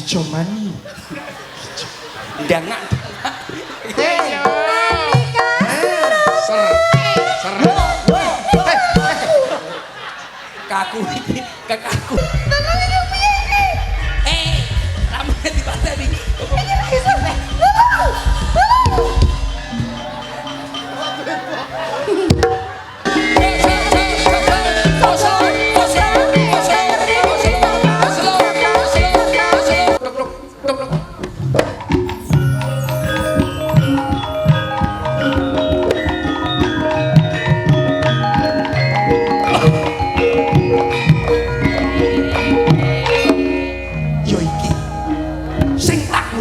Ijo mani. Dangak. Ayo. Ser. Kaku iki, kekaku. Ramai di pantai nih.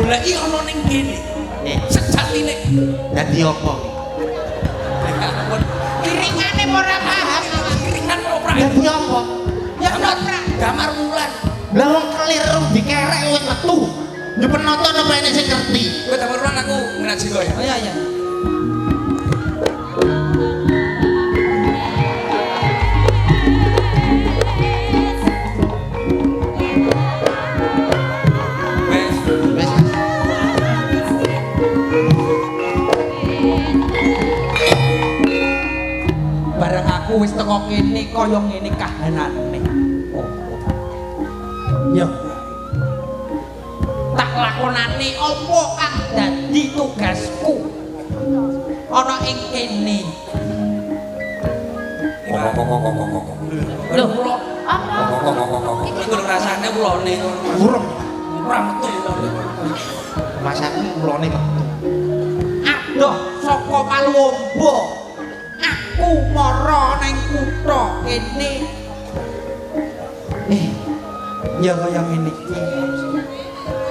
Lagi ono ning kene. Sejatine. Dadi apa? Kiringane ora paham. Kiringan ora. Dadi apa? Ya ora. Damar wulan. Lah wong keliru dikerek wis metu. Yo penonton apa ini sing ngerti? Kowe damar wulan aku ngaji kok ya. Oh iya iya. Wis teko kene kaya ngene kahanane. Ya. Tak lakonane apa kang dadi tugasku ana ing kene. Lho, kula apa? Iki lho rasane ulone ngono. Burung. Ora metu. Masaku ulone metu. Adoh saka Paluombo. Aku mara nang kutha kene. Ya kaya ngene iki.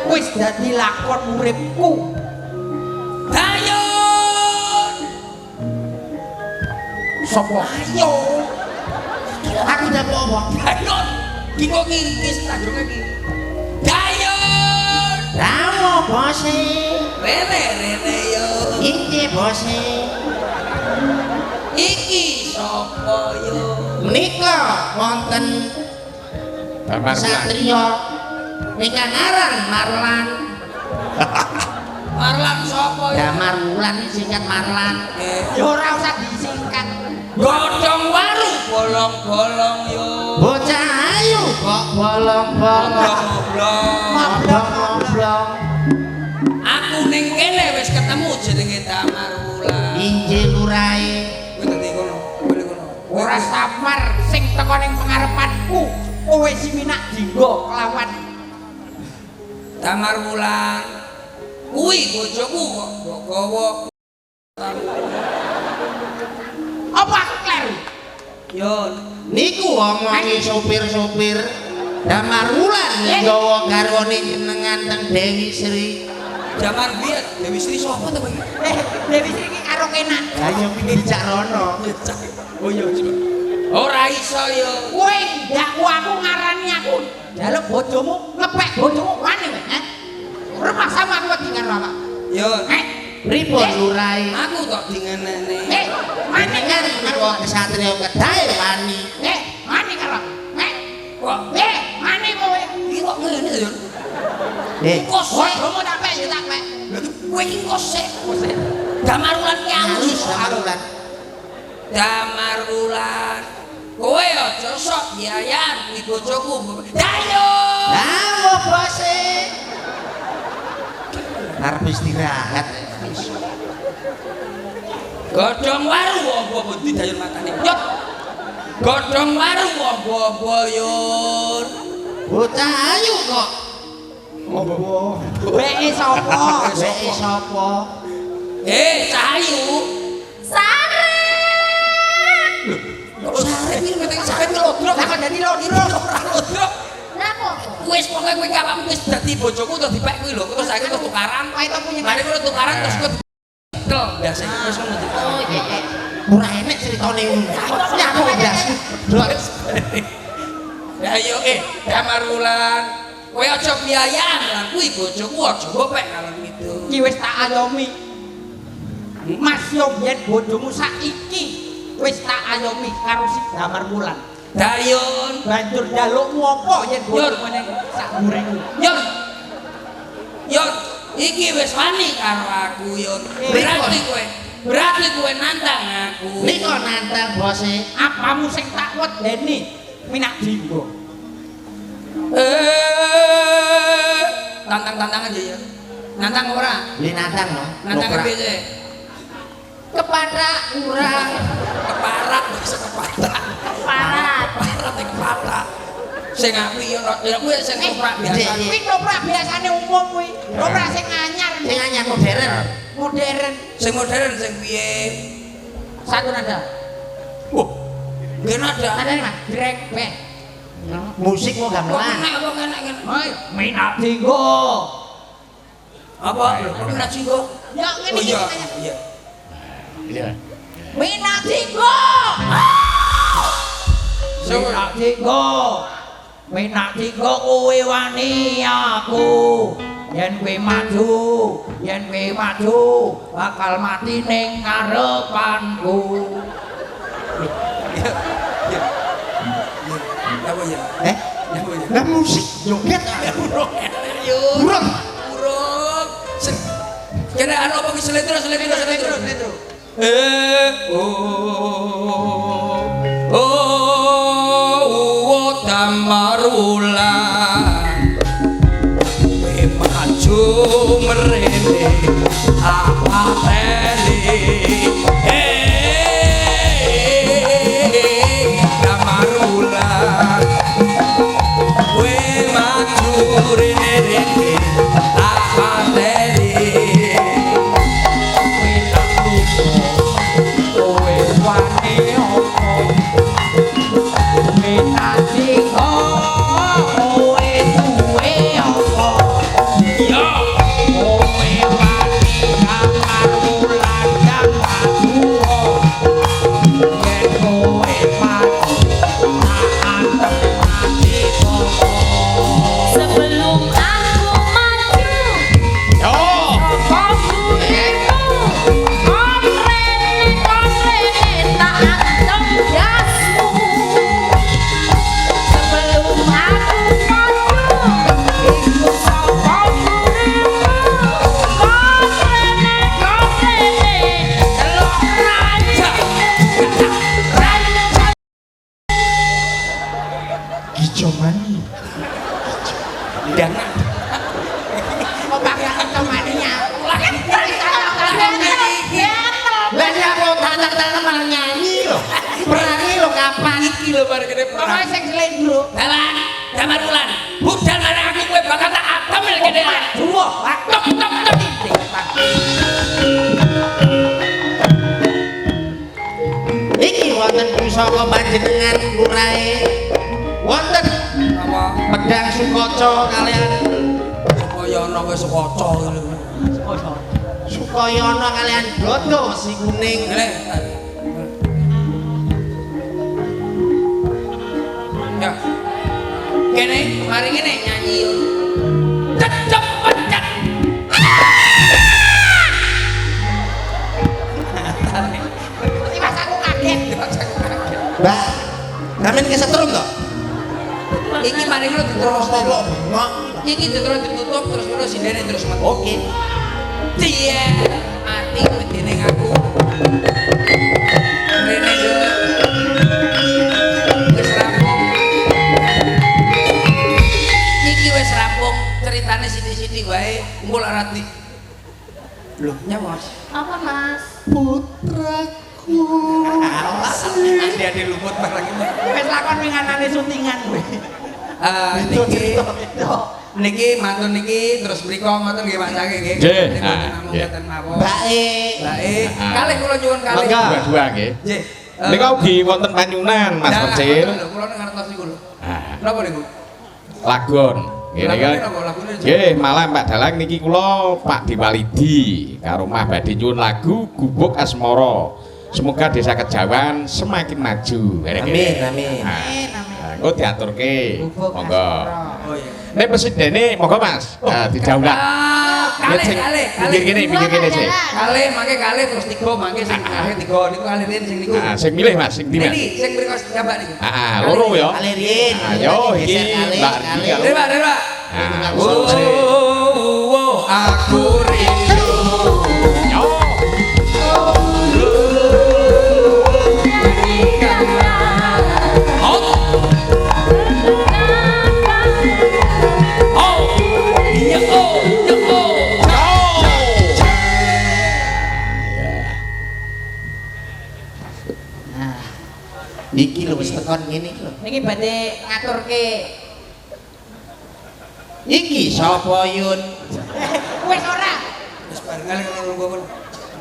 Wis dadi lakon uripku. Dayun. Sopo? Ayo. Aku ndak apa. Dayun. Ki kok ngingkis tajunge ki. Dayun. Rawo bose. Rene yo. Iki bose. Iki sapa yo? Menika wonten satriya ingkang aran Marlan. Marlan sapa yo? Damar wulan singkat Marlan. Ya ora usah disingkat. Godhong waru bolong-bolong yo. Bocah ayu kok bolong-bolong. Ngoblong-ngoblong. Aku ning kene wis ketemu jenenge Damar Wulan. Injil lurae. Kowe dadi ngono, kowe ngono. Ora samar sing teko ning pengarepanku. Kowe siminak dinggo kelawan Damar Wulan. Kuwi bojoku kok gawa. apa aku kleru? Yo, Niku omongi sopir-sopir Damar Wulan nggawa garwane jenengan teng Dewi Sri. zaman biyen Dewi Sri sapa to kowe? Dewi Sri iki karo kenak. Ayo pinggir cak rono. Oh iya, coba. Ora iso yo. Kowe ndakku aku ngarani aku njaluk bojomu ngepek bojomu wani kowe, Rumah sama aku wedi karo awak. Yo, Pripun lurae? aku kok dingenene. Mani Kan menawa kesatria kedae wani. mani karo. Kok Mani kowe. iki kok ngene to, Yon? Kok Bojomu tak pek ya tak pek. Kowe iki kok sik. Damar Wulan ki alus. Damar Wulan. Damar Wulan. Kowe aja sok biayan kuwi bojoku. Dayun. Awo bose. Arep istirahat. Godhong waru apa bundi Dayun matane. Yot. Godhong waru apa Yun. Bocah ayu kok. Opo? Weke sapa? Weke sapa? Cahayu. Sare. Kok sare iki metek sare lodro. Lah kok dadi lodro ora Lodro. Napa? Wis pokoke kowe awakmu wis dadi bojoku terus dipek kuwi lho. Terus saiki terus tukaran. Ae to punya. Mari kowe tukaran terus kowe kel biasa wis ngono. Oh iya. Ora enek critane ngono. Nyapa ndas. Ya ayo Damar Wulan. Kowe aja biayan lan kuwi bojoku aja gopek karo gitu. Iki wis tak ayomi. Mas yo yen bojomu saiki wis tak ayomi karo si Damar Wulan. Dayun. Banjur njalukmu apa yen bojomu ning sak gurengmu? Yun. Yo iki wis wani karo aku yo. Berarti kowe nantang aku. Nika nantang bose. Apamu sing tak wedeni minak dinggo. Tantang aja ya. Nantang ora? Li nantang no. Nantang piye? Kepada urang. Keparat bisa keparat. Keparat. Sing api yo kuwi sing koprak biasa. Kuwi koprak biasane umum kuwi. Koprak sing anyar. Sing anyar modern. Sing modern sing piye? Satu nada. Nggih nada. Nadane Mas, drek beh. Musik mau gamelan. Kok enak. Minak dinggo. Apa? Minak dinggo? Ya ngene iki. Iya. Iya. Minak dinggo. Minak dinggo. Minak dinggo kuwi wani aku. Yen kowe maju, bakal mati ning ngarepanku. Iya. Apa ya? Lah musik joget Burung. Kena anu apa ki seletro. Tamarulan maju merene apa teli tamarulan we maju rene apa teli we tak lupa kowe wani opo Minak dinggo. Kowe duwe apa? yo Kowe wani kamar wulan yang maju. Yen kowe maju, tak antem mati koko. Sebelum aku maju, kongkurimu, komrene tak antem jasmu. Sebelum aku maju, ikut sapa gurimu, komrene telok raja. Gijomani. jangan Kok bakal temaninya? Lah ya kok tantang malah nyanyi lho. Perangi lho kapan? iki lho bareng kene perang Pokoknya sing selendro. dalan Damarulan budal marang aku kowe bakal tak atemel kene Duwo, tok Iki wonten pusaka panjenengan lurahe. Wonten apa pedang Sukoco kalian kaya ana wis kaca lho Sukayana kalian Dodo si kuning. ngene ya kene mari ngene nyanyi cecep pencet Iki pas aku kaget. Mbak, sampeyan kesetrum to? iki mari ngono terus iki terus ditutup terus terus sindene terus metu Oke. dia mati dening aku rene dulu wis rampung iki wis rampung ceritane sithik-sithik wae engko lak rati lho nyapa Mas Apa Mas? Putraku. ade luput barang ini Wis lakon winganane syutingan kowe. niki mantun niki terus mriko mboten nggih Pak Cake nggih. Nggih. Namung ngeten mawon. Mbake. Bae, kalih kula nyuwun kalih. Dua nggih. Nggih. Nika ugi wonten panyunan Mas Percil. Lho, kula ning ngertos niku lho. Ah, Napa niku? Lagon. Ngene Lagune kan. napa? Lagune Nggih, malah Mbak Dalang niki kula Pak Diwalidi karo Mah badhe nyuwun lagu Gubuk Asmara. Semoga desa Kejawan semakin maju. Amin, amin. Engko diaturke. Monggo. Oh iya. Nek presidene monggo Mas, didaulat. Kalih. Pinggir kene sih. Kalih mangke kalih terus tiga mangke sing kalih tiga niku kalih riyen sing niku. Sing milih Mas, sing ndi Mas? Niki sing mriko jambak niku. Loro ya. Kalirin. Ayo iki Geser kalih, Mbak kalih. Riki. Dewa. Nah, aku rindu. Yo. Oh, oh, ya oh, ya oh. Iki lho wis tekan ngene iki lho. Niki badhe ngaturke Iki sapa Yun? wis ora. Wis barengan karo nggon.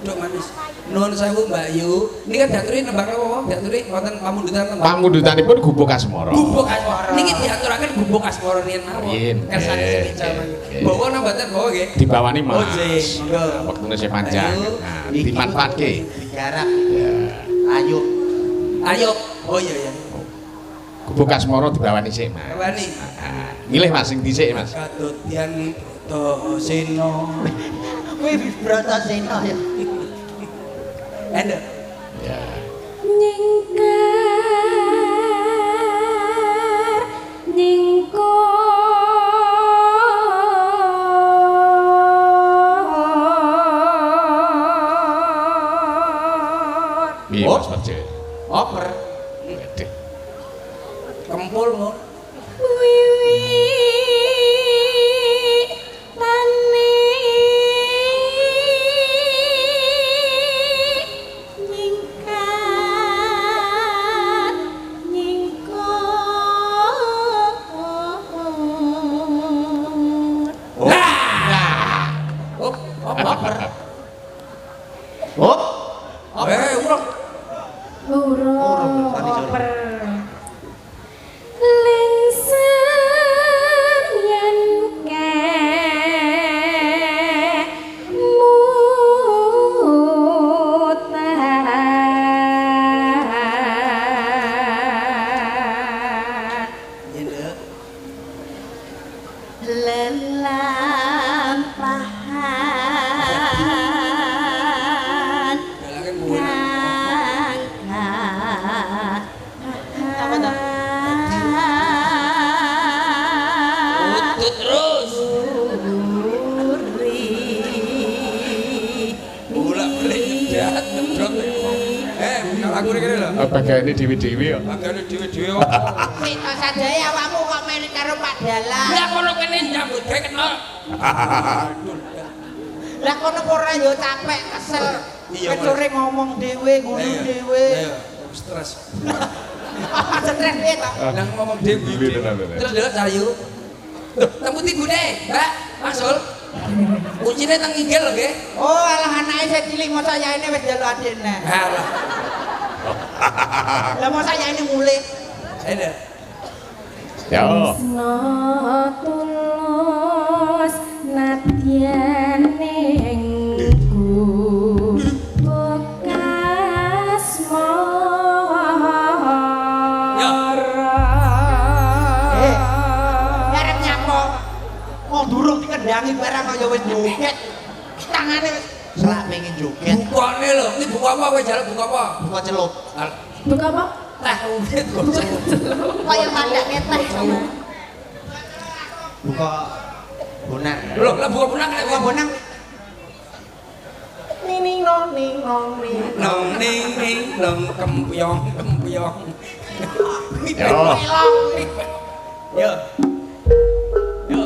Duk manis. Nuwun sewu Mbak Yu. Niki kan diaturi nembang apa? Diaturi wonten pamundutan tembang. Pamundutanipun Gubuk Asmara. Gubuk Asmara. Niki diaturaken Gubuk Asmara riyen mawon. Riyen. Kersane sing jaman. Bawa nang mboten bawa nggih. Dibawani Mas. Oh, nggih. Monggo. Wektune sing panjang. Nah, Iki dimanfaatke. digarap. Ayo. Ayo. Oh iya ya. Gubuk Asmara dibawani sik, Mas. Wani. Nah, milih Mas sing dhisik, Mas. Kadotyan Tosino. Kuwi Bratasena ya. Enda. Ya. Nyingkar nyingkar Piye Mas Perce? Oper. Gede. Kempul mon. wiwi tani nyingkar nyingkar Op, oper. Hop. Urung. Urung tani sore. oper lengser yen kemutan Enda. lelampahan Dalaken buana. Utut terus. Bolak-balik jahat ngedrot. Bukan lagu ini lho. Apa kayak ini dewi-dewi ya? Lagane dhewe-dhewe kok. Sik sajae awakmu kok melu karo Pak Dalang. Lah kono kene nyambut gawe kenal. Lah kono ora yo capek kesel. Iya, Kecure ngomong dhewe, ngunu dhewe. Ayo, stres. Apa stres piye to? Lah ngomong dhewe. Iya, tenan. Terus lho Cahayu. Loh, temputi gune, Mbak, Masul. Kuncine teng inggil lho nggih. Oh, alah anake sing cilik mosok yaene wis njaluk adine. Alah. Lah mosok yaene mulih. Ada. Yo. Tresno tulus nadyan ning bekas Arep nyapa? Mau durung dikendangi barang kok ya wis joget. Tangane wis Selak pengen joget. Bukane lho, ini buku apa kowe jalan buku apa? Buka celup. buka apa? Teh umet kok. Kaya mandake teh. Buka bonang. Lho, lah buku punang nek Wah bonang. Ning nong ning nong ning. nong ning ning nong kempyong kempyong. Yo. Yo. Yo.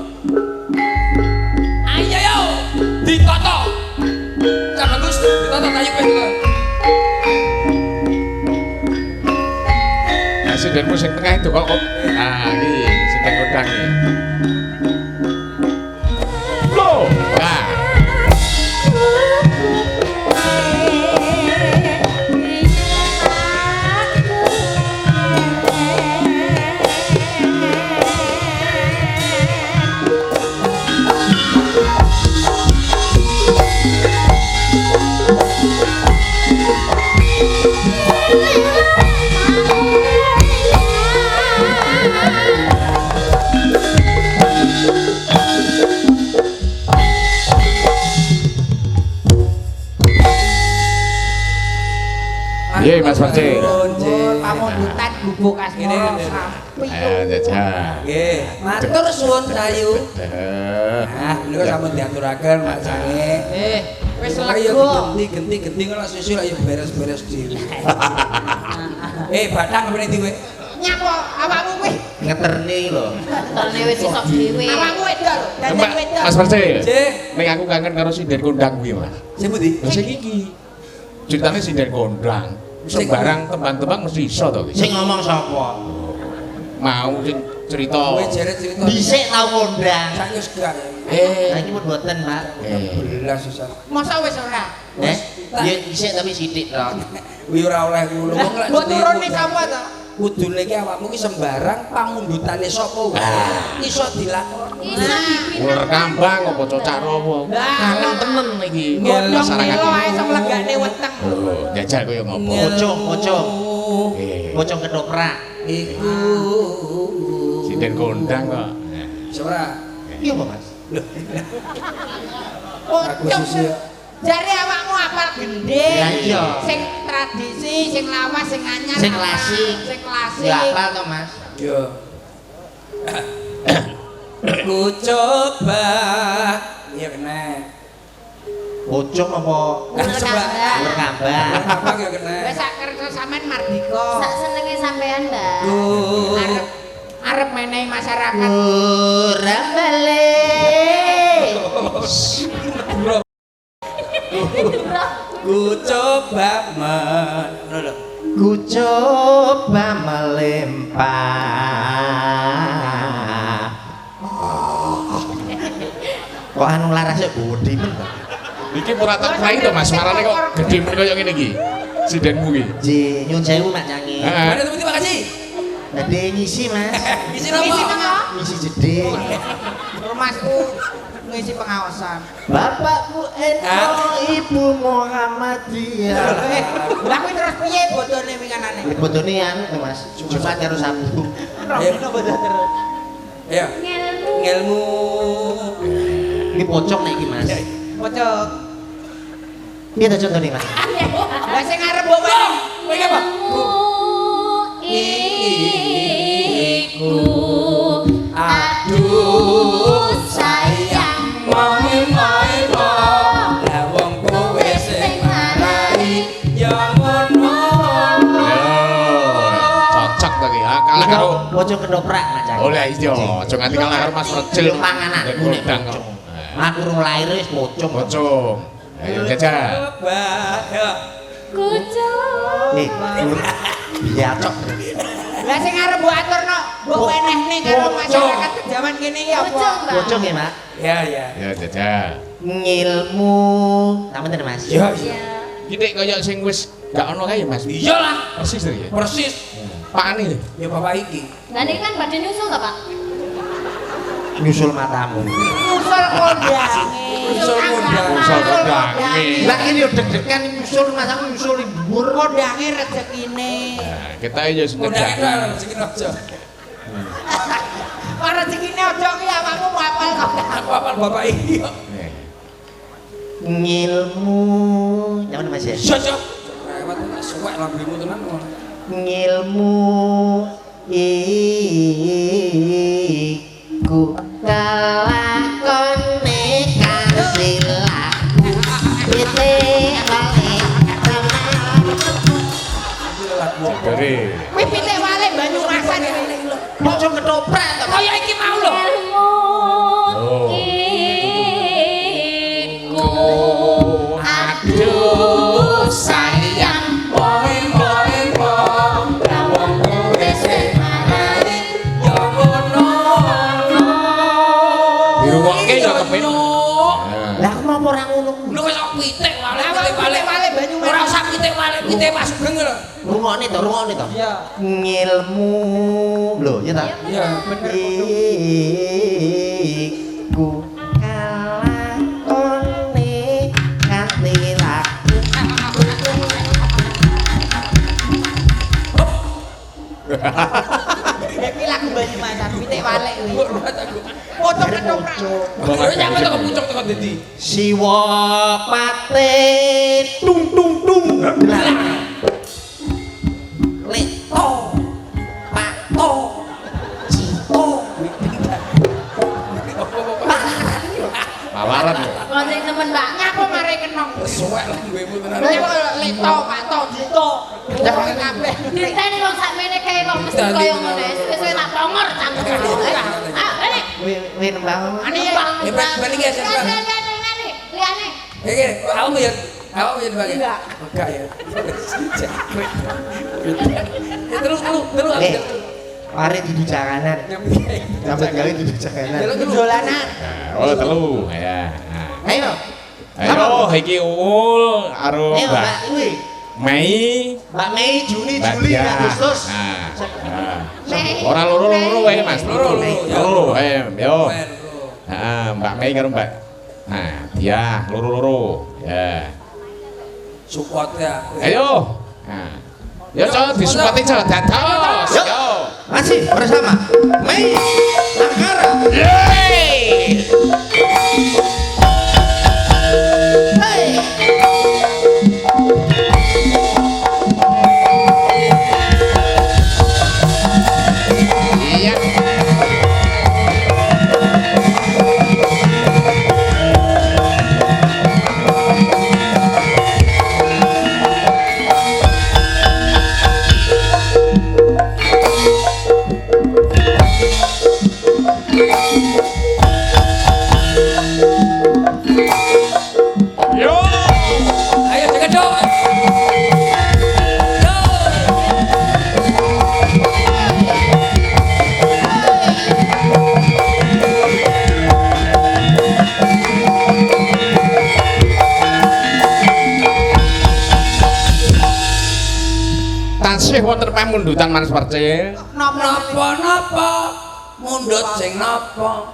Ayo yo. Ditoto. Cak bagus, ditoto kayu kowe ditoto. Nah, sindenmu sing tengah itu kok. Nah, iki sinden kodang iki. Loh. Nah. Gubuk Ngene, asmara ngene. sapi. Ayo jajal. Nggih, matur suwun Sayu. Deh. Nah, niku sampun diaturaken Mas Sange. Wis Ayo lego. genti ora susul ayo beres-beres dhewe. Batang kene ndi kowe? Nyapa awakmu kuwi? ngeterni lho Terne wis isok dhewe. Awakmu wedok lho, dandan Mbak, wedok. Mas Perce. Cek, Nek aku kangen karo sinden kondang kuwi, Mas. sing pundi? Lah sing iki. Ceritane sinden kondang. Sembarang tembang-tembang mesti iso to iki. sing ngomong sapa Mau sing cerita. Kowe jere cerita. dhisik tau kondang Saiki wis gak. nah iki pun boten Pak Belas susah. Masa wis ora? ya dhisik tapi sithik to Kuwi ora oleh ngono. Wong lek Mbok turune sapa to? kudune iki awakmu ki sembarang pangundutane sapa wae. Iso dilakoni. Iso dipindah. Ular kambang apa cocak rawa. Kangen temen iki. Godhong Masyarakat milo iki. ae semlegane weteng. Oh, jajal koyo ngopo. pocong Eh, pocong ketoprak Iku. sinden kondang kok. Ora. iya apa Mas Aku susi. Jare awakmu apal gending. Ya iya. Sing tradisi, sing lawas, sing anyar. Sing apa? klasik. Sing klasik. ya apa to Mas Yo. Ku coba. Iya kena. pocong apa Ular kambang. ular kambang Apa ya kena? Wis sak kersa sampean mardika. Sak senenge sampean, Mbak. Arep arep menehi masyarakat. ora balik Ku coba ngono lho. ku coba melempar kok anu larasnya bodi men Iki ora tak krai to Mas, suarane kok gedhe men koyo ngene iki. Sindenmu iki. ji nyun sewu mak nyanyi Heeh. Mana temen terima kasih. Dede ngisi Mas Isi Isi nopo? tengah. ngisi jeding Rumahku ngisi pengawasan. Bapakku Eno, Ibu Muhammadiyah. Lah kuwi terus piye bodone winganane? Botone anu to Mas, Jumat karo Sabtu. Ayo. bodo terus. Ayo. Ngelmu. Ngelmu. Ini pocong nek iki Mas. Pocok. Piye to contone Mas? Lah sing arep mbok wani. Kowe iki apa? Iku Aduh sayang main-main kok. Lah wong kowe sing marai ya ngono. Cocok to iki. Kalah karo Pocong ketoprak Mas. Oleh iya, aja nganti kalah karo Mas Percil. Yo panganan Nek nek kondang kok. pocong. Aku urung lair wis pocong. Pocong. Ayo jajal. Coba. Ya. kucuk. Iya cok. Lah sing arep mbok aturno, mbok wenehne karo masyarakat jaman kene iki apa? Kucuk, Mbak. Pocong ya Mak. Ya ya. Ya jajal. Ngilmu. Sampeyan ten Mas. Ya. Ya. Iki nek koyo sing wis gak ono kae Mas. Iyalah. Persis to ya. Persis. Pakane. Ya bapak iki. Lah niki kan badhe nyusul ta, Pak? Nyusul matamu. Usul kondange. Usul kondang. Usul kondange. Lah kene yo deg-degan nyusul Mas aku nyusul dhuwur. Kondange rezekine. Nah, kita ya wis Udah nyedaki. kita rezeki aja. Kok rezekine aja ki awakmu mau apal kok. Apa bapak iki? Nih. Ngilmu. Nyaman Mas ya. Cocok. Rewat suwek lambemu tenan kok. Ngilmu iku kalakone kasilaku pite kali Dari Kuwi pitik wale Banyumasan iki lho. pocong ketoprak to Kaya iki mau lho. Ilmu Oh. iku aduh sayang Poin-poin kok. wong kowe sing marai Ya ngono. dirungokke ya kepin. lah aku mau ora ngono Lu kok sok pitik wale Lah pitik wale. wale Banyumasan. Ora usah pitik wale pitik Mas Sugeng lho. rungokne to Iya. ngilmu lho ya ta Iya, bener. iku kalakone kasilaku Iki lagu Banyumasan pitik wale kuwi. Pocong ketoprak. Bapak nyapa to pucuk tekan ndi? Siwa pate tung tung tung. Lek to Mbak, ngapa mari kenong? Suwek lah mbemu tenan. Lha kok leto, pato, dito. Jangan kabeh. Diteni wong sakmene kae kok mesti koyo ngono. Wis tak tongor cangkem. Ah, ini. Wir mbah. Ani ya. Balik ya sen. Liane. Iki awakmu ya. Awakmu ya bagi. Enggak. Enggak ya. Terus. Mari dudu janganan. Sampai gawe dudu janganan. Dolanan. Oh, telu ya. Ayo. Ayo, iki Uul karo Ayo Mbak Mbak kuwi. Mei, Mbak Mei, Juni, Mbak Juli, Diah. Agustus. Nah. Mei. Ora loro-loro wae Mas. Loro, Loro, yo. Loro. Heeh, Mbak Mei karo Mbak. Nah, dia loro-loro. Ya. Support ya. Ayo. Nah. Yo, coba disupport aja dados. Yuk. Yo. Masih bersama Mei Angkara. Yeay. Iya. Yo. Ayo jaga dong. Yo. Tansih wonten pamundutan Mas Percil. Napa mundut sing napa?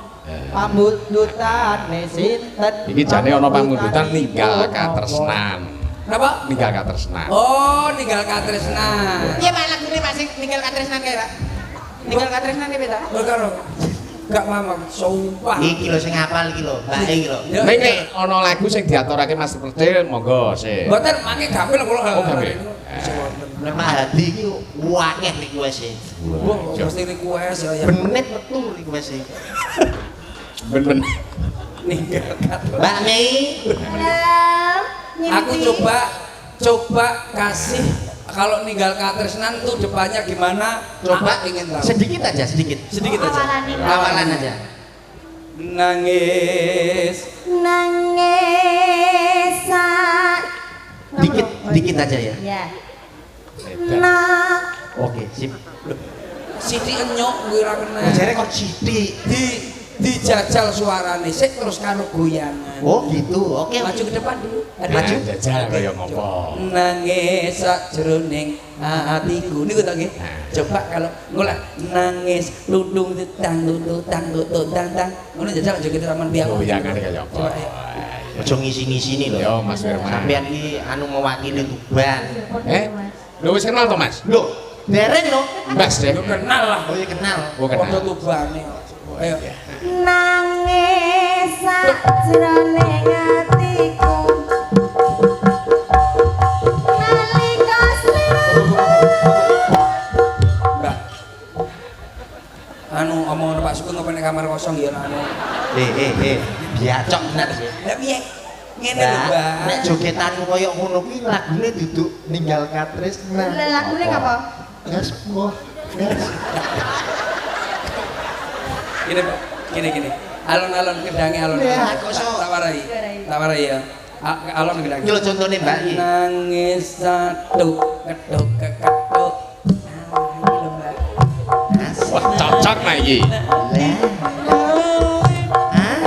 Pambudutane sinten? Iki jane ana pamundutan ninggal katresnan. Napa? Ninggal katresnan. Oh, ninggal katresnan. Piye Pak lagune Mas sing ninggal katresnan kae, Pak? Ninggal katresnan piye ta? Karo gak mamam, sumpah. Iki lho sing hafal iki lho, Mbak iki lho. Ya, Ning nek ana lagu sing diaturake Mas Percil, monggo sik. Mboten mangke gampil kula. Oh, gampil. Lemah hati iki wakeh request e. Wah, mesti request ya. Benet metu request e. Ben-ben. Ninggal katresnan. Mbak Mei, Aku coba kasih kalau ninggal katresnan tuh depannya gimana? coba Aku ingin tahu. sedikit aja, sedikit. Sedikit aja. Awalan aja. Nangis. Nangisan. Dikit, dikit aja ya. Ya. Oke, sip. Siti enyok kuwi ra kena. Jare kok sithik. Dijajal suarane sik terus karo goyangan. Oh, gitu. Oke, Maju ke depan dulu. Maju. Jajal kaya ngopo. Nangis sakjroning atiku niku to nggih. Coba kalau ngulah nangis ludung tutang tutang tutang tang. Ngono jajal joget raman biak. Goyangane kaya apa? Coba, ayo. Aja ngisi-ngisi lho. Yo Mas Firman. Sampeyan iki anu mewakili Tuban. Lho wis kenal to Mas? Loh, dereng no. Mas deh. Lu kenal lah. Oh iya kenal. Oh kenal. Padha tubane. Ayo. Nangis sakjroning atiku. Nalika Mbak. Anu omongan Pak Sugeng apa nek kamar kosong ya anu. Biacok tenan sih. Lah piye? Ngene lho, Mbak. Nek jogetanmu koyo ngono kuwi lagune duduk ninggal katresnan. lagune ngapa? Gas moh. Gini, Pak. Gini. Alon-alon kedange alon. Ya, kok so. Tak warai. Tak warai ya. Alon kedange. Iki lho contone Mbak iki. Nangis satu keduk kekeduk. Nah, iki lho, Mbak. Wah, cocok nah iki. Lah. Hah?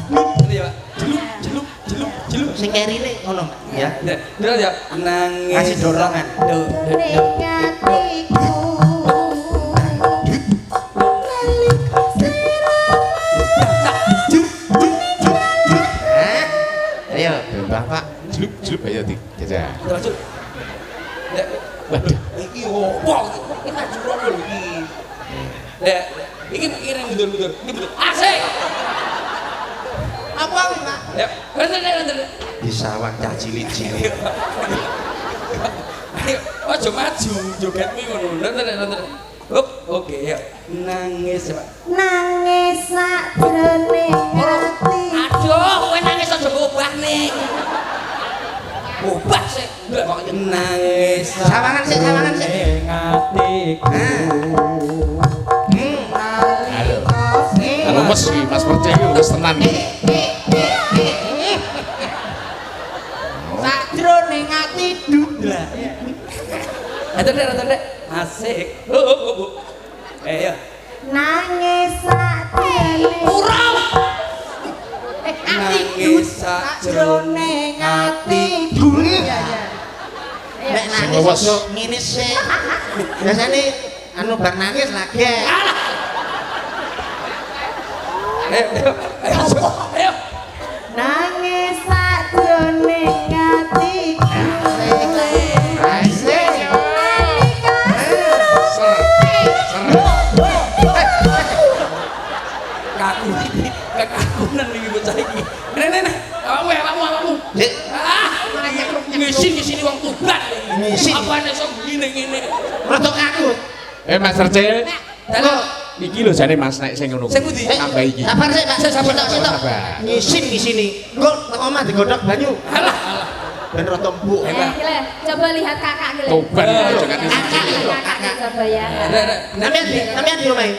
Ngerti ya, Pak? Jeluk. Sing kerine ngono, Mbak. Ya. Terus ya nangis. Kasih dorongan. Ning atiku. Hah? Ayo. Bapak jeluk ayo Dik. Jajal. Terus. Ya, Waduh. iki opo? Iki jurono lho iki. Ya, iki pikiran mundur-mundur. Iki mundur. Asik. Apa kuwi, Pak? Ya, bener. Di sawah cah cilik-cilik. Ayo, aja maju, jogetmu ngono. Bener. Oke ya. Nangis Pak. Nangis sakjroning ati. Aduh, kowe nangis aja obah ning. Obah sih. Ndelok kok Nangis Sawangan sik, sawangan sik. atiku. Halo Mas, Mas percaya wis tenan iki. sakjroning ati dudla. Dek. Asik. Ya. Nangis sakjroning Urung. Nangis sakjroning atiku. Nek nangis Wes. kok ngene sik. Biasane anu bar nangis lagi. Ayo. nangis sakjroning atiku. Asik. Kaku iki, kekakunan iki bocah iki. Nek. Awakmu. Dik, Ngisi wong tubat. Ngisi. Apane sok ngene-ngene. rodok aku. Mas percaya. Dalam Iki lho jane Mas nek sing ngono. Sing pundi? Tambah iki. Sabar sik, Pak. Sabar, Sitok. sabar. Ngisin di sini. Engko teko omah digodhog banyu. alah. Ben rada empuk. Gile, coba lihat kakak gile. Tobat jangan Kakak. Kakak coba ya. Sampeyan di omah.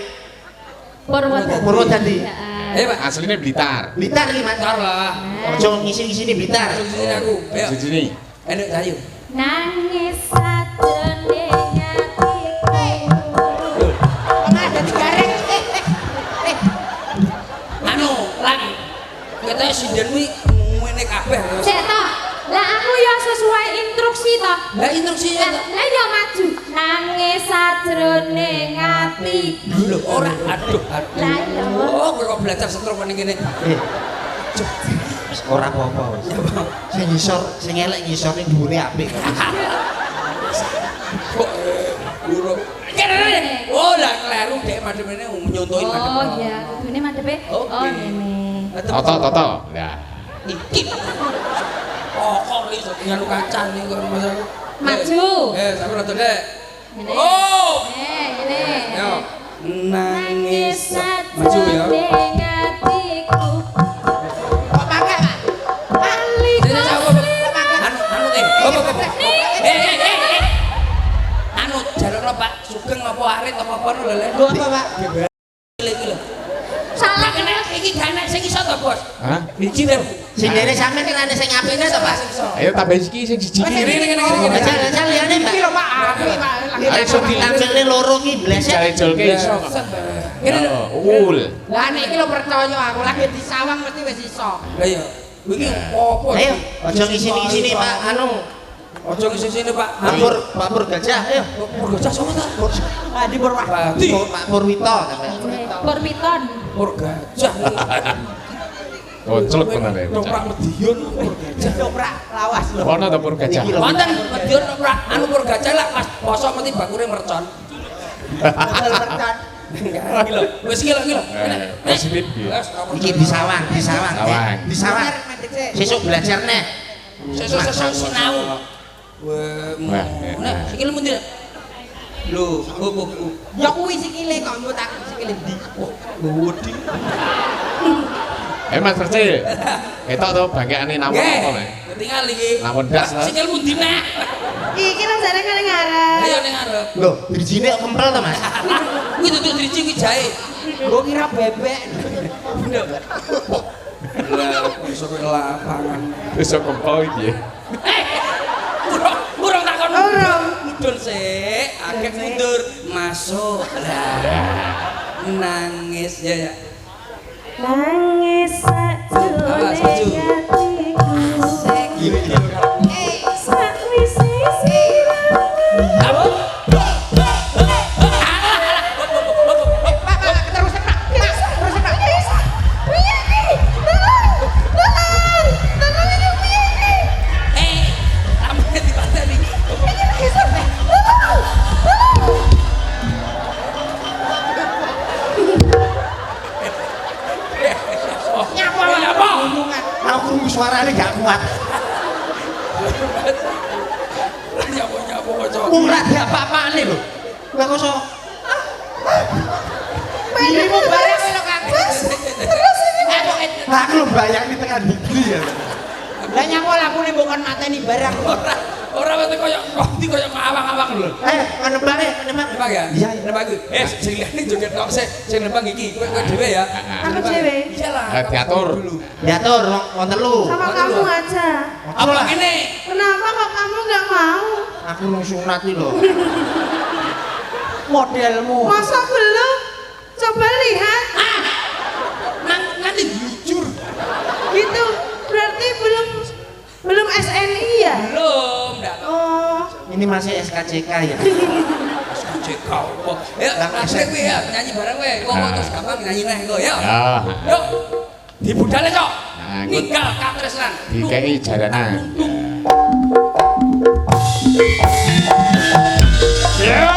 Purwodadi. Purwodadi. Ayo Pak. asline Blitar. Blitar iki, Mas. Bentar lah. Ojo ngisi-ngisini Blitar. Sini aku. Ayo. Sini. Enak sayu. Nangis sakjroning atiku. Ada digarek. Anu, lan. Katanya sinden kuwi ngene kabeh. Cek toh. Lah aku ya sesuai instruksi toh. Lah instruksi ya. Lah ya maju. Nangis sajroning atiku. Lho ora aduh. Lah ya. Oh, kowe kok belajar stroke ning kene. Wis ora apa-apa wis. Sing ngisor, sing elek ngisor ning dhuwure apik. Kok guru. Kene. Oh, lah kleru dek madhepene nyontohin Oh madhep. ya, kudune madhepe. Oke. Oh ngene. Toto. Lah. Iki. Kok iso nganu kancane kok masa. Maju. Sampe rada dek. Ngene. Oh. Ngene. Yo. Nangis. Maju ya. sajroning atiku. Kok pakai, Pak? Ali Anu. Anu jalukno Pak, sugeng apa arit apa lho lek. Lho apa, Pak? Iki lho. salah Kene iki gane sing iso to, Bos? Hah? Iki lho. Sing dene sampeyan ki lane sing apike to, Pak. Ayo tambah iki sing siji iki. Aja liyane, Pak. Iki lho, Pak. Apik, Pak. Ayo sok ditampilne loro ki blesek. Jale-jolke iso kok. Kene lho. Ul. Lah nek iki lho percaya aku lagi disawang mesti wis iso. Lah iya. Iki opo? Ayo, aja ngisini-ngisini, Pak. Anu, Ojo sini Pak. Pak Pur Gajah, ayo. Purgajah sapa ta? Adi Purwadi. Pati. Pak Purwito sampeyan. Purwiton. Purgajah. Koclek bener ya. Noprak Medion Purgajah. Dobrak lawas lho. Ono to pur gajah. Iki lho. Wonten Medion noprak anu Purgajah lah pas poso mesti bakure mercon. Modal mercon. Iki lho. Wis iki lho. Wis iki. Iki disawang. Sawang. Disawang. Sesuk belajar neh. Sesuk sinau. Wah, nek iki lho mundi. Lho, Ya kuwi sikile kok mbok tak sikile ndi. wedi. Mas percaya. Ketok to bangkeane nawon apa nek. Tinggal iki. Nawon das. Sikil mundi nek. Iki rasane kene ngarep. Ayo ning arep. Lho, birijine kok kempel to, Mas? Kuwi duduk driji kuwi jahe. Gua kira bebek. Lah, iso kok lapangan. Wis kok kempel iki ya. Burung takon urung. Mudun sik, akeh mundur, masuk. Lah. Nangis ya. Nangis sajroning atiku. Sakwise siramu. Aku krungu suarane gak kuat. Nyapa-nyapa kocok. Ora ada apa-apane lho. Lah kok iso Aku lho bayangin tekan ndi ya. Lah nyangko lakune bukan mateni barang. Ora wete koyo kondi koyo ngawang-awang lho. Menebak Nembang ya? Iya, nembang iki. Sing liyane joget tok sik, sing nembang iki kowe dhewe ya. Aku dhewe. Iyalah. Diatur. diatur wong telu. Sama kamu aja. Apa ngene? Kenapa kok kamu nggak mau? Aku nang sunat iki lho. Modelmu. Masa belum? Coba lihat. Nanti jujur. Gitu. Berarti belum SNI ya? Belum, ndak. Oh. Ini masih SKCK ya. SKCK apa? Ya, rasane kowe ya nyanyi bareng kowe. Kok terus gampang nyanyi neh kok ya. Ya. Yuk. Dibudale, Cok. Nah, Ninggal katresnan. dikei jaranan. Yo!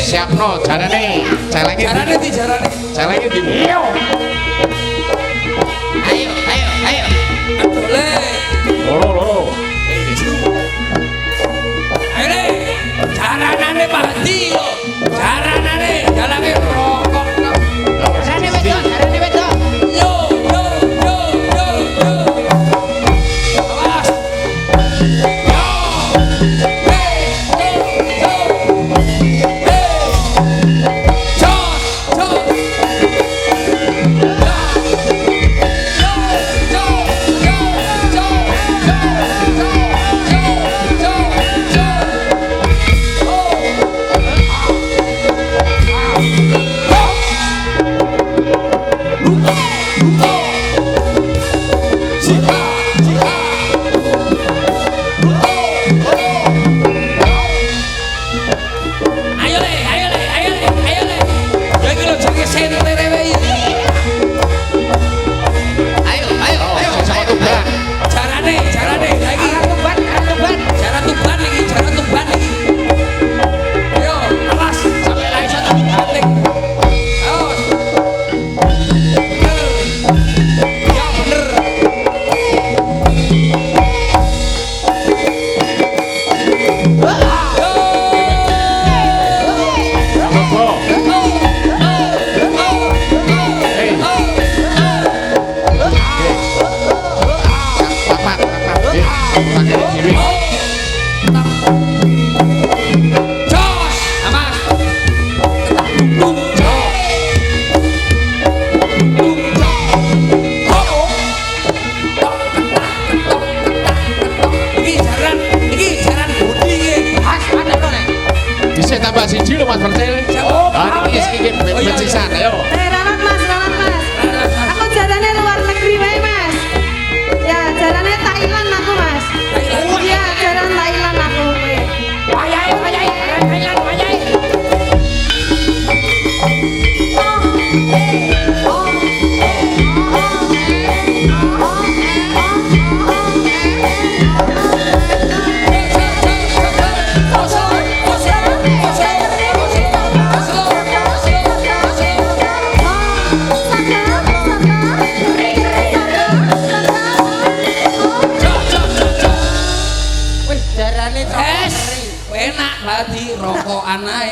Siapno jarane, celenge. Jarane di jarane. Celenge di. Ayo. Dole. Loro. Ayo le. Jaranane Pak Hadi lho. Jaranane dalane rokok. Jarane wedok. Yo. Awas. Yo. Mas Percil. Ini sedikit bencisan, ayo. Ralat mas. Aku jalannya luar negeri wae mas. Ya jalannya Thailand aku mas. Iya jalan Thailand aku. Wayai. Enak lagi rokokan ae.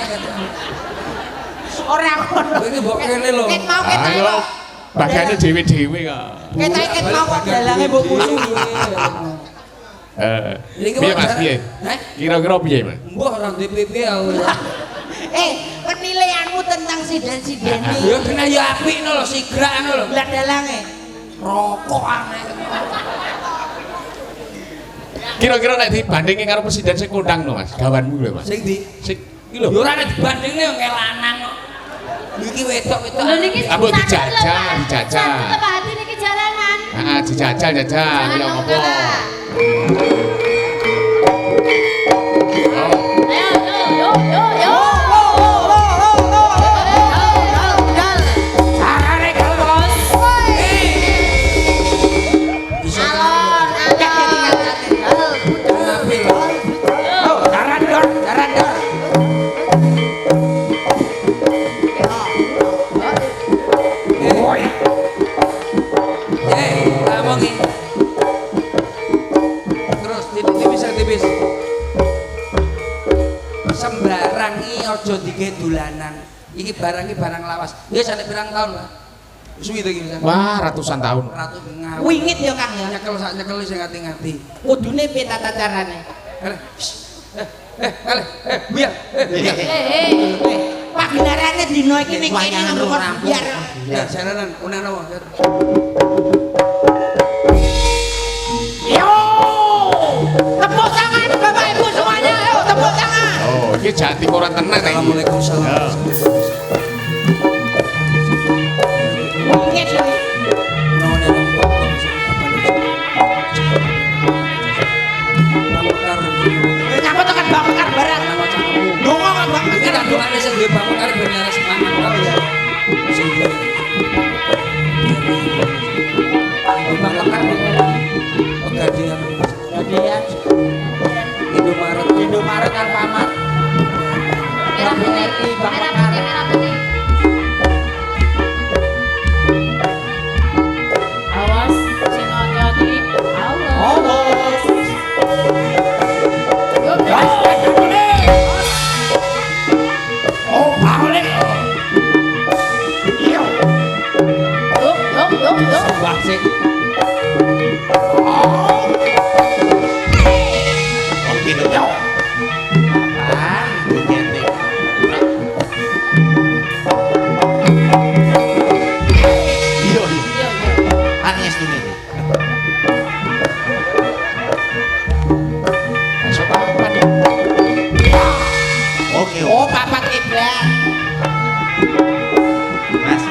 Ora ngono. Kowe iki mbok kene lho. Ket mau ket Ayo. ae. Bagane dhewe-dhewe kok. Ket mau kok dalange mbok kuning. Piye Mas piye? Hah? Kira-kira piye Mas? Mbah ora DPP aku. Penilaianmu tentang siden-siden iki. Ya kena ya apik no lho, sigrak no lho. Lah dalange. Rokokan ae. Kira-kira nek dibandingke karo presiden sing kondang lho Mas, gawanmu lho Mas. Sing ndi? Sing iki lho. Yo ora nek dibandingne yo kayak lanang kok. Iki wedok-wedok. Lho niki Ambok dijajal, dijajal. Apa hati niki jalanan? Heeh, dijajal jajal ya ngopo. Ayo, yo. Carane kalau bos. Alon, Oh, daran dor. Ngomongi. Terus tipis. Sembarang iki aja dike dolanan. Iki barang lawas. Ya sampe pirang tahun lah. Suwi to iki misalnya. Wah, ratusan tahun. Ratu ngawi. Wingit ya Kang ya. Nyekel sing ngati-ngati. Kudune piye tata carane? Biar. Pagelarannya dino iki ning kene nganggo biar. Ya, jalanan unana wae. Yo! Tepuk tangan Bapak Ibu semuanya. Ayo tepuk tangan. Oh, iki jati ora tenan iki. Assalamualaikum salam. Wingit ya. Nyapa tekan Bang Mekar barang. Dongo kan Bang Mekar. Kita doane sing duwe Bang Mekar ben laras mangan tau ya. Sing duwe. Bang Mekar pegadaian. Gadean. Indomaret Alfamart. Merah putih, merah putih, merah putih. Awas, sing hati-hati. Awas. Yuk, Oh, balik. Iya. yuk. Wah sik. Oh gitu ya. Apaan? Bukete. Iya. Anes ini. Masuk apa nih? Oke. Oh, papat kiblat. Mas.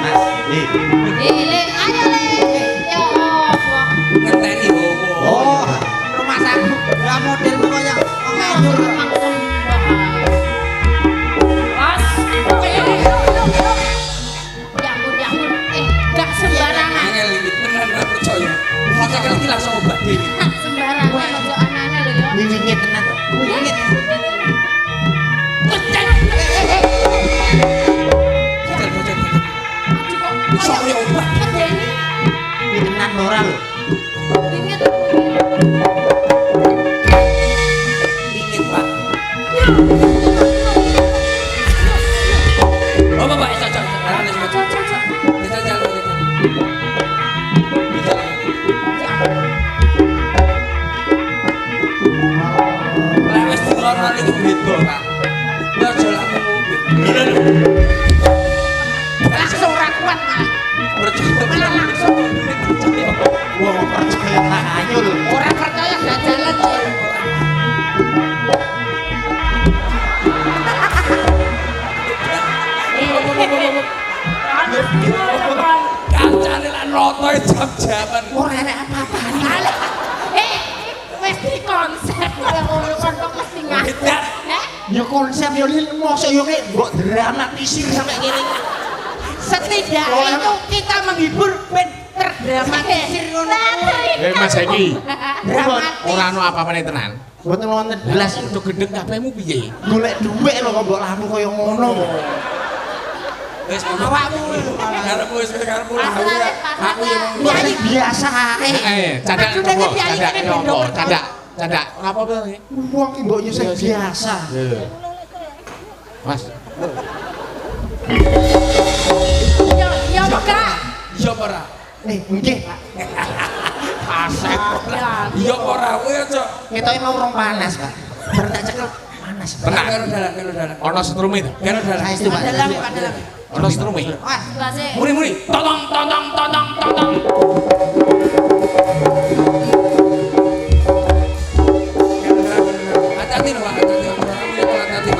Lilin, ayo Lilin. Ya Allah. Ngenteni wowo. Oh, rumah sakit. Ya model pokoknya ngawur. Langsung bahas. Ya ampun. Gak sembarangan. Angel iki tenan ora percaya. Masa kan iki langsung obat dhewe. Sembarangan ojo aneh-aneh lho yo. Wingit tenan kok. Wingit. Bocah. Aduh kok Iso ya obat. ngedeni. Tenan ora lho. Ingat. Dingin, Pak. Oh, Bapak, cocok. Arane cocok. Jajal. Lewes dikono iki beda, Pak. Ya aja lak ngombe. Langsung ra kuat malah. Percaya Langsung. Wong percaya ngayul. Ora percaya gak jalan. kancane lan roto jam-jaman. Ora enek apa-apane. Wis di konsep kaya ngono kan kok mesti ngasih. Edan. Ya konsep yo lil mosok yo nek mbok dramatisir sampai ngene. Setidaknya itu kita menghibur ben terdramatisir ngono. Mas iki. Dramatis. Ora ono apa-apane tenan. Mboten wonten Belas itu gendeng kabehmu piye? golek dhuwit lho kok mbok lamu kaya ngono. Wis ngono. Awakmu Karepmu wis karepmu. aku yang biasa biasa ae. Cadak Maksudnya nopo? piye Cadak ini nopo? bendong. Cadak. Ora apa-apa iki. Wong ki mbok nyusek biasa. Mas. Ya Mekar. Iya apa ora? Nggih, Pak. Asep. Iya apa ora kowe aja. Ketoke mau rong panas, Pak. Bar tak cekel panas. Tenang. Karo dalan. Ono setrume to? Karo dalan. Saestu, Pak. Padahal. Ono setrume. Wah, Base. Muri. Totong.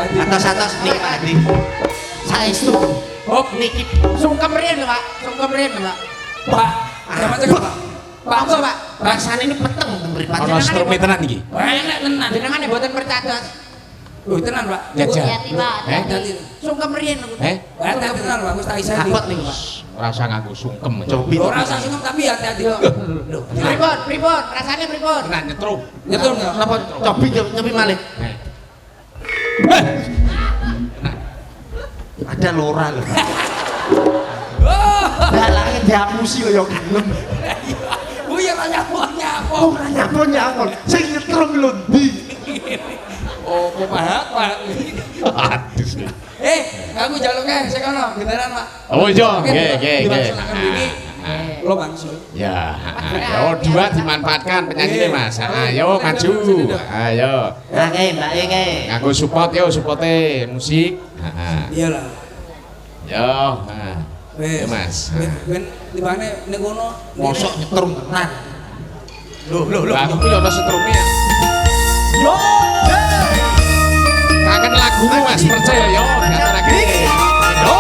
Adi. Atos-atos niki Pak Adi. Saestu. Hop. Niki Sungkem riyen lho, Pak. Sungkem riyen lho, Pak. Pak, sama cek Pak. Pak apa, Pak? rasane ini peteng mripat. Ono strume tenan iki. Enak tenan. Jenengane mboten percados. Oh, tenan, Pak. Jajal. Hati-hati, Pak. Hati-hati. Sungkem riyen lho. Hati-hati tenan, Pak. Wis tak iseni. Apot niku Pak. Rasa nganggo sungkem. Cobi. Ora usah singgung tapi hati-hati kok. Lho, Pripun? Pripun? Rasane pripun? Tenan nyetrum. nyetur enggak? Napa cobi malih. Ada lora lho. Oh, Dalange diapusi kaya gelem. oh ya nyapon. Ora nyapon. Sing nyetrum lho ndi? Oh, kok Pak. Aduh. Aku jaluknya sik kono, beneran, Pak. Oh iya, Oke, nggih, nggih, nggih. dilaksanakan ini. Lo bangsul. Ya, ayo dua dimanfaatkan penyanyi Mas. Ayo maju. Ayo. Nggih, Mbak nggih. Nganggo support yo, supporte musik. Iyalah. Yo, Wes. Ya, Mas. Ben tibane ning kono. Mosok nyetrum tenan. Lah aku ki ono setrume. Yo. Kangen lagumu Mas, percaya yo, ngaturake. Yo.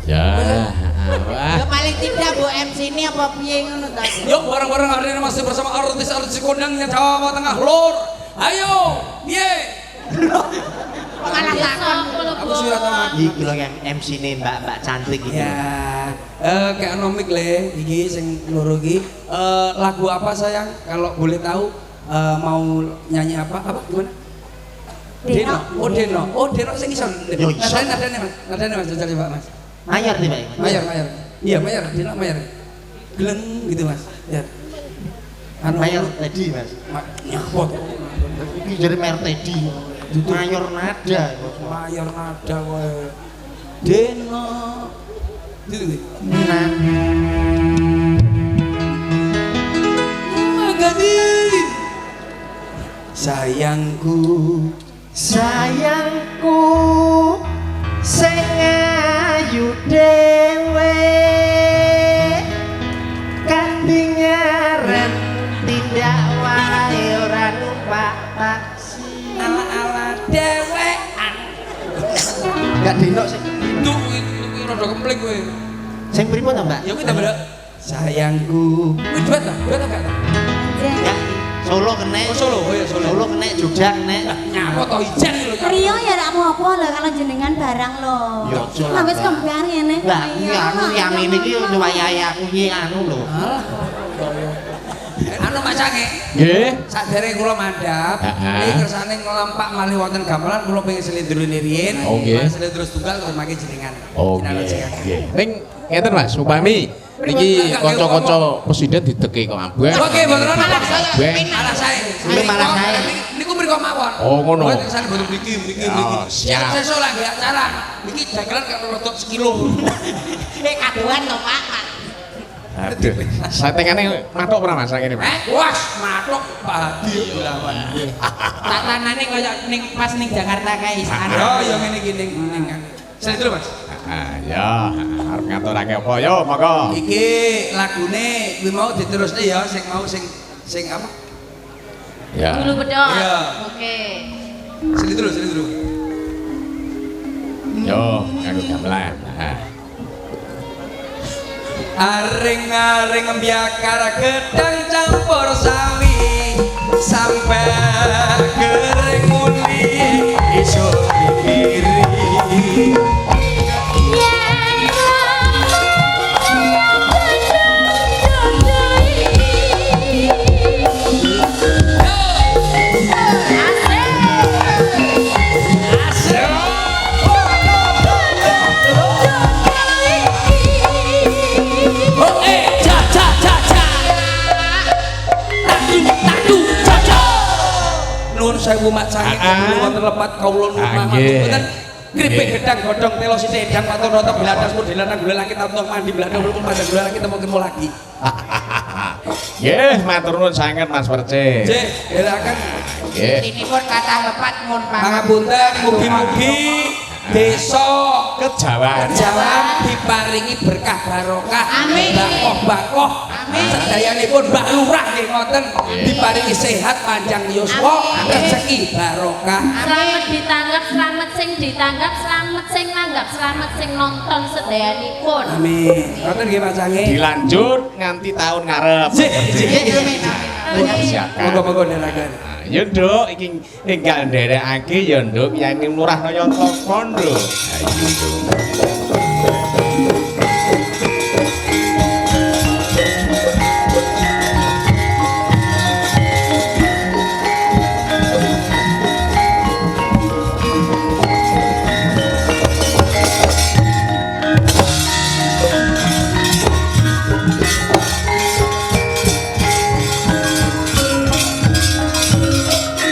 Ya, Ya paling tidak Bu MC ini apa piye ngono ta? Yuk bareng-bareng hari ini masih bersama artis-artis kondangnya Jawa Tengah Lor. Ayo, piye? Malah takon. Aku surat sama. Iki lho MC ne Mbak cantik iki. Ya, kayak nomik le, iki sing loro iki. Lagu apa sayang? Kalau boleh tahu mau nyanyi apa? Apa gimana? Deno. Oh Deno sing iso. Yo, iso. Nadane Mas, jajal coba Mas. Mayor nih, Pak. Mayor. Iya, mayor, Deno mayor. Geleng gitu Mas. Ya. Mayor tadi, Mas. Nyapot. Iki jadi mayor tadi. Mayor nada. Mayor nada kowe. Deno. Gitu. Nah, Magadi. Sayangku, sayangku sing ayu dhewe kandingan tindak wae ora numpak taksi. ala-ala dewean. Enggak dino sih. Tuh, rada kempling kowe. Sing pripun to, Mbak? Ya kita beda. Sayangku. Kuwi duet ta? Duet ta gak ta? Ya, Solo kene. Oh Solo, oh ya Solo. Solo kene, Jogja kene. Nyapa to ijen lho. Rio ya ndak apa-apa lah kalau jenengan barang lo. Ya, aja lah, Lah wis Mbak. kembar ngene. Lah, iki aku yang ini iki wayahe aku iki anu lho. Anu Mas Sange. nggih. Sadere kula mandhap, iki kersane ngelampak malih wonten gamelan kula pengen selindrune riyin. Oh, nggih. Selindro setunggal kula mangke jenengan. Oke. Nggih. Ning ngeten Mas, upami niki kanca-kanca presiden dideke kok ambek. Oke, mboten malah saya. Beng. Malah saya. Ini malah saya. Niku mriko mawon. Oh, ngono. Mboten kersane mboten mriki. Oh, siap. Sesuk lagi acara. Niki dagelan karo rodok sekilo. Kaduan to, Pak. Aduh. Satengane matok ora Mas ngene Mas? Wah, matok padi lawan. Tatanane kaya ning pas ning Jakarta kae isan. Oh, ya ngene iki ning Selindro Mas. Ya, arep ngaturake apa? Yo, monggo. Iki lagune kuwi mau diterusne ya sing mau sing apa? Ya. Dulu bedok. Iya. Oke. Selindro. Yo, nganggo gamelan. Aring-aring biakar gedang campur sawi sampai kering muli iso dipiri. Nuwun sewu Mak Sange kula wonten lepat kawula nuwun mawon. Kripik gedang godhong telo sithik edang patur rata beladas modelan nang gula langit taun mandi belanda belum padang gula langit ketemu lagi. Nggih, matur nuwun sanget Mas Perce. Nggih, silakan. Nggih. Tinipun kathah lepat nyuwun Pangapunten, mugi-mugi desa Kejawan diparingi berkah barokah. Amin. Bakoh-bakoh. Amin. Sedayanipun Mbak Lurah nggih ngoten diparingi sehat panjang yuswa, rezeki barokah. Selamat ditangkap, selamat sing ditanggap, selamat sing nanggap, selamat sing nonton sedayanipun. Amin. Ngoten nggih Mas Sange. Dilanjut nganti tahun ngarep. Siapkan. Monggo-monggo nelakan. Ya Nduk, iki enggal nderekake ya Nduk, yani Lurah Nayanta Kondo. Ayo Nduk.